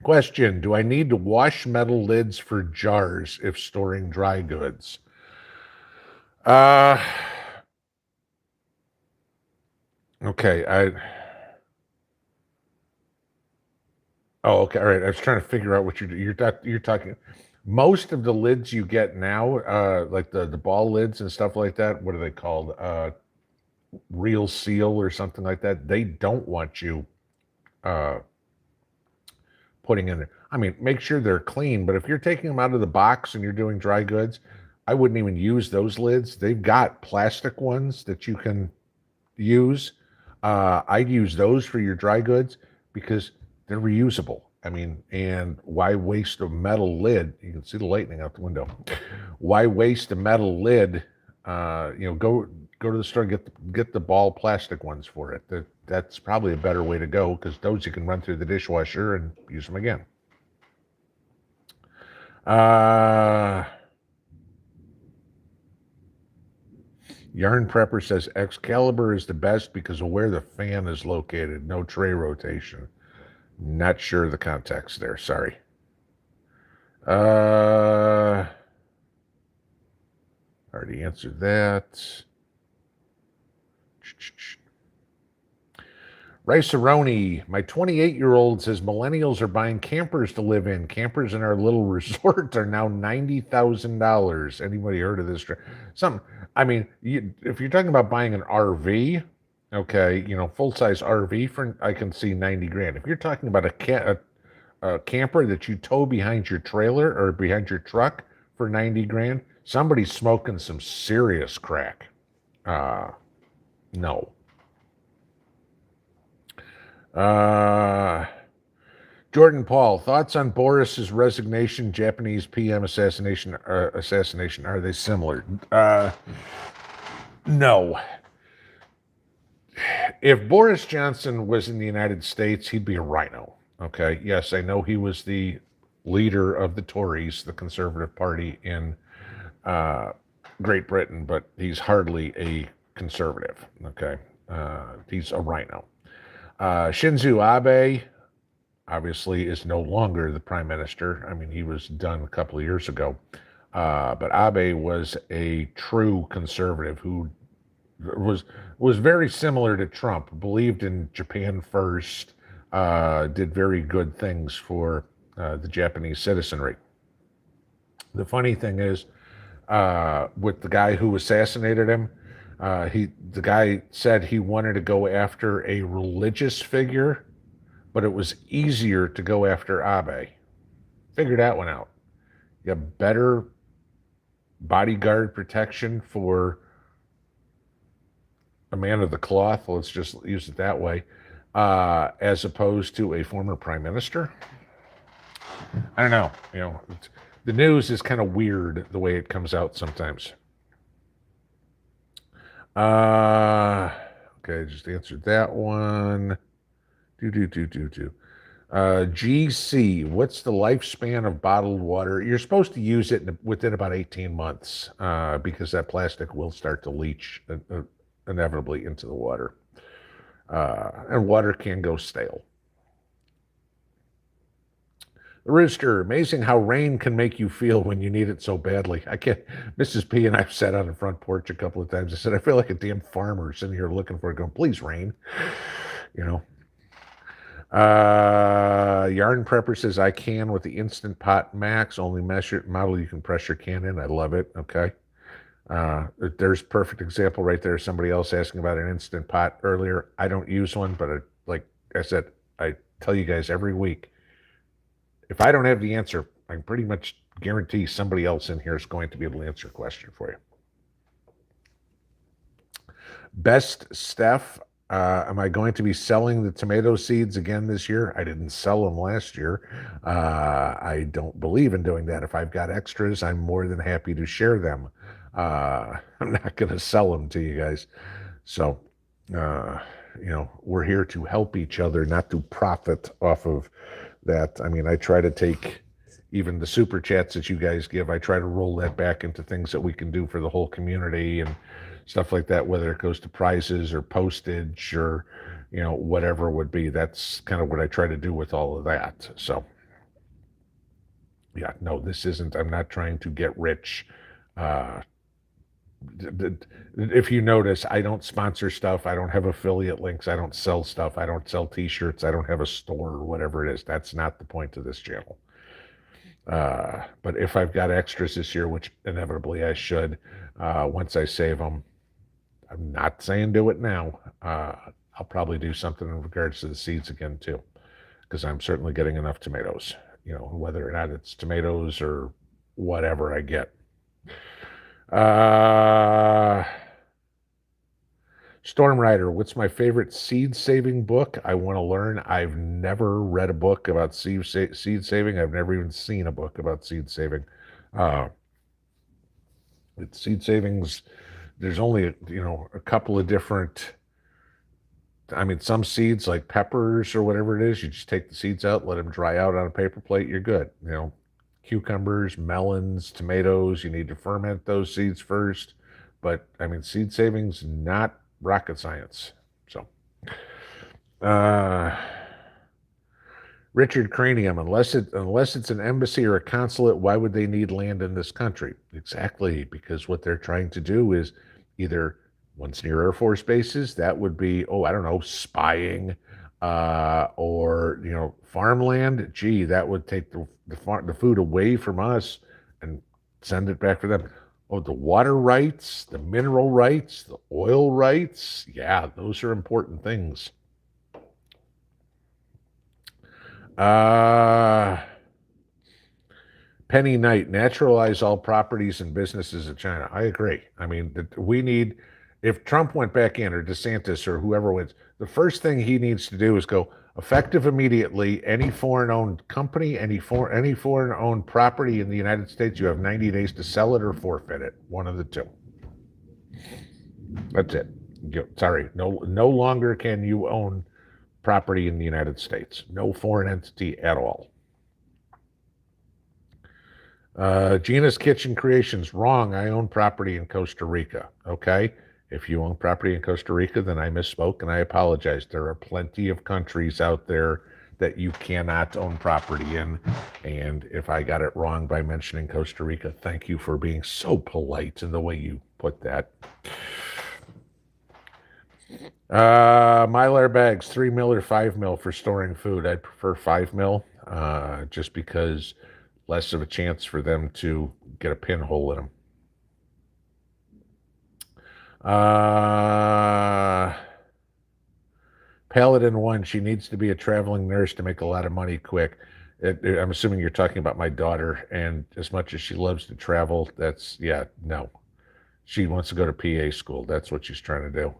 Question, do I need to wash metal lids for jars if storing dry goods? Okay, oh, okay, all right. I was trying to figure out what you're talking. Most of the lids you get now, like the ball lids and stuff like that, what are they called? Real Seal or something like that. They don't want you putting in there. I mean, make sure they're clean, but if you're taking them out of the box and you're doing dry goods, I wouldn't even use those lids. They've got plastic ones that you can use. I'd use those for your dry goods because they're reusable. I mean, and why waste a metal lid? You can see the lightning out the window. Why waste a metal lid? Go to the store and get the ball plastic ones for it. That's probably a better way to go because those you can run through the dishwasher and use them again. Yarn Prepper says Excalibur is the best because of where the fan is located. No tray rotation. Not sure the context there. Sorry. Already answered that. Rice-A-Roni, my 28-year-old says millennials are buying campers to live in. Campers in our little resort are now $90,000. Anybody heard of this? I mean, if you're talking about buying an RV, okay, full-size RV, I can see 90 grand. If you're talking about a camper that you tow behind your trailer or behind your truck for 90 grand, somebody's smoking some serious crack. No. Jordan Paul, thoughts on Boris's resignation, Japanese PM assassination? Are they similar? No. If Boris Johnson was in the United States, he'd be a rhino. Okay. Yes, I know he was the leader of the Tories, the Conservative Party in Great Britain, but he's hardly a conservative. Okay. He's a rhino. Shinzo Abe obviously is no longer the prime minister. I mean, he was done a couple of years ago. But Abe was a true conservative who was very similar to Trump, believed in Japan first, did very good things for the Japanese citizenry. The funny thing is, with the guy who assassinated him, the guy said he wanted to go after a religious figure, but it was easier to go after Abe. Figure that one out. You have better bodyguard protection for a man of the cloth, let's just use it that way, as opposed to a former prime minister. I don't know. The news is kind of weird the way it comes out sometimes. Okay, just answered that one. GC, what's the lifespan of bottled water? You're supposed to use it within about 18 months because that plastic will start to leach inevitably into the water. And water can go stale. The Rooster, amazing how rain can make you feel when you need it so badly. I can't. Mrs. P and I've sat on the front porch a couple of times. I said, I feel like a damn farmer sitting here looking for it, going, please, rain. You know. Yarn Prepper says, I can with the Instant Pot Max, only model you can press your can in. I love it. Okay. There's perfect example right there. Somebody else asking about an Instant Pot earlier. I don't use one, but like I said, I tell you guys every week, if I don't have the answer, I can pretty much guarantee somebody else in here is going to be able to answer a question for you. Best Steph, am I going to be selling the tomato seeds again this year? I didn't sell them last year. I don't believe in doing that. If I've got extras, I'm more than happy to share them. I'm not going to sell them to you guys. So, we're here to help each other, not to profit off of that. I mean, I try to take even the super chats that you guys give, I try to roll that back into things that we can do for the whole community and stuff like that, whether it goes to prizes or postage or, whatever it would be. That's kind of what I try to do with all of that. So, yeah, no, I'm not trying to get rich. If you notice, I don't sponsor stuff. I don't have affiliate links. I don't sell stuff. I don't sell t-shirts. I don't have a store or whatever it is. That's not the point of this channel. But if I've got extras this year, which inevitably I should, once I save them, I'm not saying do it now. I'll probably do something in regards to the seeds again too, because I'm certainly getting enough tomatoes, whether or not it's tomatoes or whatever I get. Storm Rider, what's my favorite seed saving book? I want to learn. I've never read a book about seed saving. I've never even seen a book about seed saving. Seed savings, there's only a couple of different. I mean, some seeds like peppers or whatever it is, you just take the seeds out, let them dry out on a paper plate. You're good. Cucumbers, melons, tomatoes, you need to ferment those seeds first. But I mean, seed savings, not rocket science. So, Richard Cranium, unless it's an embassy or a consulate, why would they need land in this country? Exactly, because what they're trying to do is either once near Air Force bases, that would be, I don't know, spying, or farmland. Gee, that would take the food away from us and send it back for them. The water rights, the mineral rights, the oil rights. Yeah, those are important things. Penny Knight, naturalize all properties and businesses in China. I agree. I mean, if Trump went back in or DeSantis or whoever wins, the first thing he needs to do is go effective immediately. Any foreign-owned company, any foreign-owned property in the United States, you have 90 days to sell it or forfeit it. One of the two. That's it. Sorry, no longer can you own property in the United States. No foreign entity at all. Gina's Kitchen Creations, wrong. I own property in Costa Rica. Okay. If you own property in Costa Rica, then I misspoke and I apologize. There are plenty of countries out there that you cannot own property in. And if I got it wrong by mentioning Costa Rica, thank you for being so polite in the way you put that. Mylar bags, 3 mil or 5 mil for storing food. I prefer 5 mil, just because less of a chance for them to get a pinhole in them. Paladin 1, she needs to be a traveling nurse to make a lot of money quick. I'm assuming you're talking about my daughter, and as much as she loves to travel, no. She wants to go to PA school. That's what she's trying to do.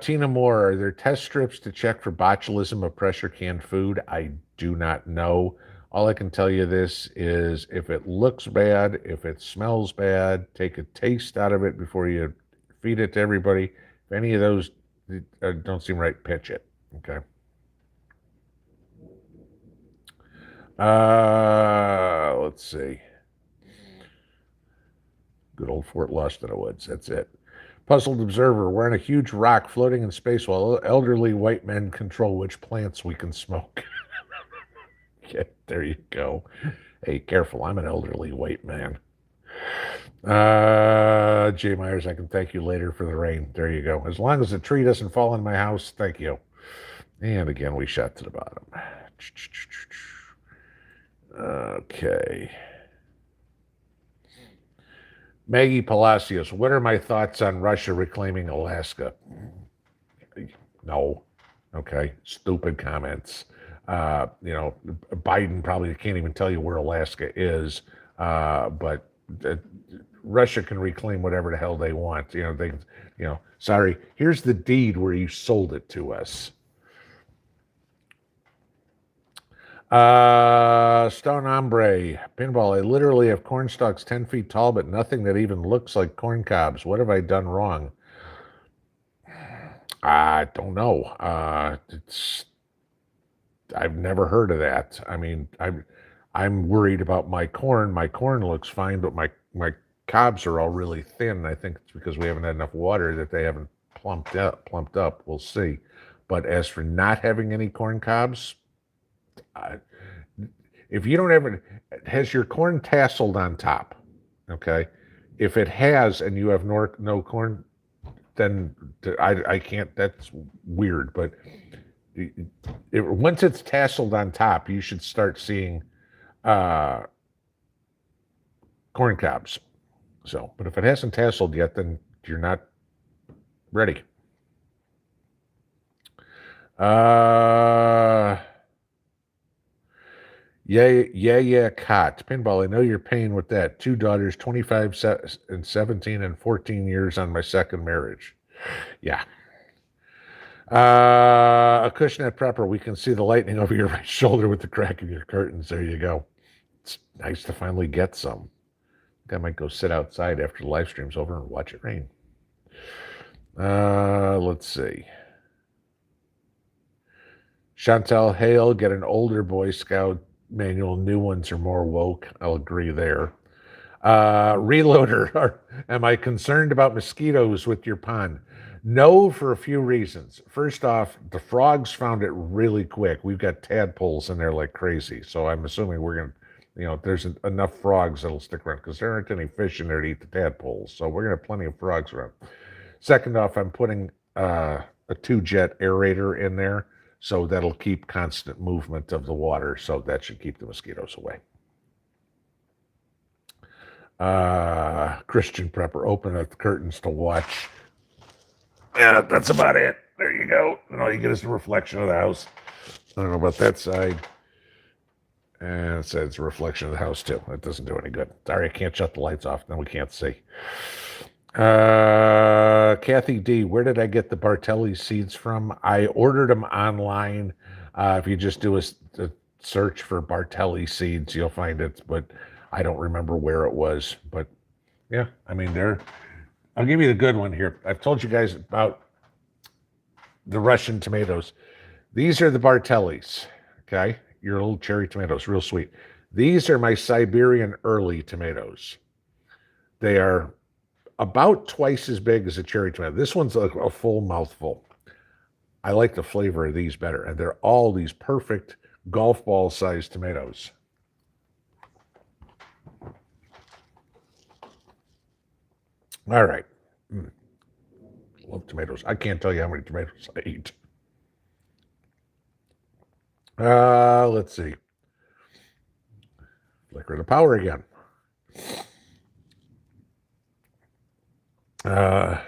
Tina Moore, are there test strips to check for botulism of pressure canned food? I do not know. All I can tell you this is if it looks bad, if it smells bad, take a taste out of it before you feed it to everybody. If any of those don't seem right, pitch it. Okay. Let's see. Good old Fort Lost in the Woods. That's it. Puzzled observer. We're on a huge rock floating in space while elderly white men control which plants we can smoke. Yeah, there you go. Hey, careful. I'm an elderly white man. Jay Myers, I can thank you later for the rain. There you go. As long as the tree doesn't fall in my house, thank you. And again, we shot to the bottom. Okay. Maggie Palacios, what are my thoughts on Russia reclaiming Alaska? No. Okay. Stupid comments. Biden probably can't even tell you where Alaska is, but Russia can reclaim whatever the hell they want. Sorry, here's the deed where you sold it to us. Stone Hombre, Pinball, I literally have corn stalks 10 feet tall, but nothing that even looks like corn cobs. What have I done wrong? I don't know. I've never heard of that. I mean, I'm worried about my corn. My corn looks fine, but my cobs are all really thin. I think it's because we haven't had enough water that they haven't plumped up. We'll see. But as for not having any corn cobs, if you don't ever, has your corn tasseled on top? Okay. If it has and you have no corn, then I can't, that's weird. But once it's tasseled on top, you should start seeing corn cobs. So, but if it hasn't tasseled yet, then you're not ready. Yeah, Cot. Pinball, I know your pain with that. 2 daughters, 25 and 17 and 14 years on my second marriage. Yeah. A Cushnet Prepper, we can see the lightning over your right shoulder with the crack of your curtains. There you go. It's nice to finally get some. I might go sit outside after the live stream's over and watch it rain. Let's see. Chantel Hale, get an older Boy Scout manual. New ones are more woke. I'll agree there. Reloader, am I concerned about mosquitoes with your pond? No, for a few reasons. First off, the frogs found it really quick. We've got tadpoles in there like crazy. So I'm assuming we're going to, there's enough frogs that'll stick around because there aren't any fish in there to eat the tadpoles. So we're going to have plenty of frogs around. Second off, I'm putting a 2-jet aerator in there. So that'll keep constant movement of the water. So that should keep the mosquitoes away. Christian Prepper, open up the curtains to watch. Yeah, that's about it. There you go. And all you get is the reflection of the house. I don't know about that side. And it says it's a reflection of the house too. That doesn't do any good. Sorry, I can't shut the lights off. Then we can't see. Kathy D, where did I get the Bartelli seeds from? I ordered them online. If you just do a search for Bartelli seeds, you'll find it, but I don't remember where it was. But yeah, I mean, I'll give you the good one here. I've told you guys about the Russian tomatoes. These are the Bartellis, okay? Your little cherry tomatoes, real sweet. These are my Siberian early tomatoes. They are about twice as big as a cherry tomato. This one's a full mouthful. I like the flavor of these better. And they're all these perfect golf ball sized tomatoes. All right. Love tomatoes. I can't tell you how many tomatoes I eat. Let's see. Flicker the power again. Oh,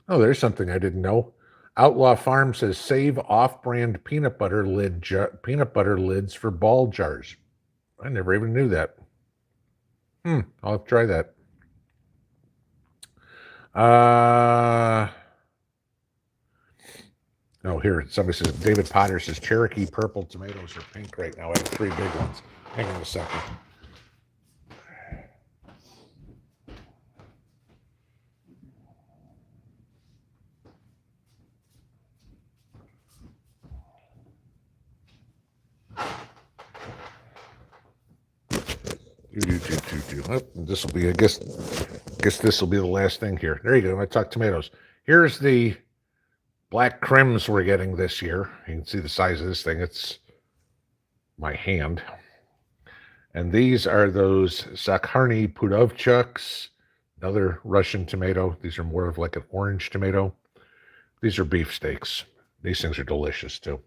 there's something I didn't know. Outlaw Farm says save off-brand peanut butter lids for ball jars. I never even knew that. I'll try that. Oh, here, somebody says, David Potter says, Cherokee purple tomatoes are pink right now. I have 3 big ones. Hang on a second. This will be, I guess this will be the last thing here. There you go. I talk tomatoes. Here's the black crims we're getting this year. You can see the size of this thing. It's my hand. And these are those Zucchini Pudovchuks, another Russian tomato. These are more of like an orange tomato. These are beefsteaks. These things are delicious too.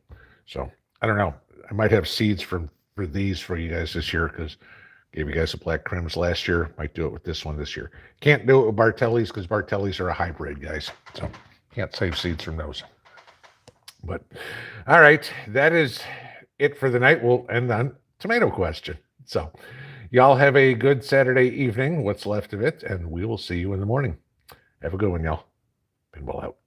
So I don't know. I might have seeds for these for you guys this year because gave you guys the black crims last year. Might do it with this one this year. Can't do it with Bartellis because Bartellis are a hybrid, guys. So can't save seeds from those. But all right, that is it for the night. We'll end on tomato question. So y'all have a good Saturday evening, what's left of it, and we will see you in the morning. Have a good one, y'all. Pinball out.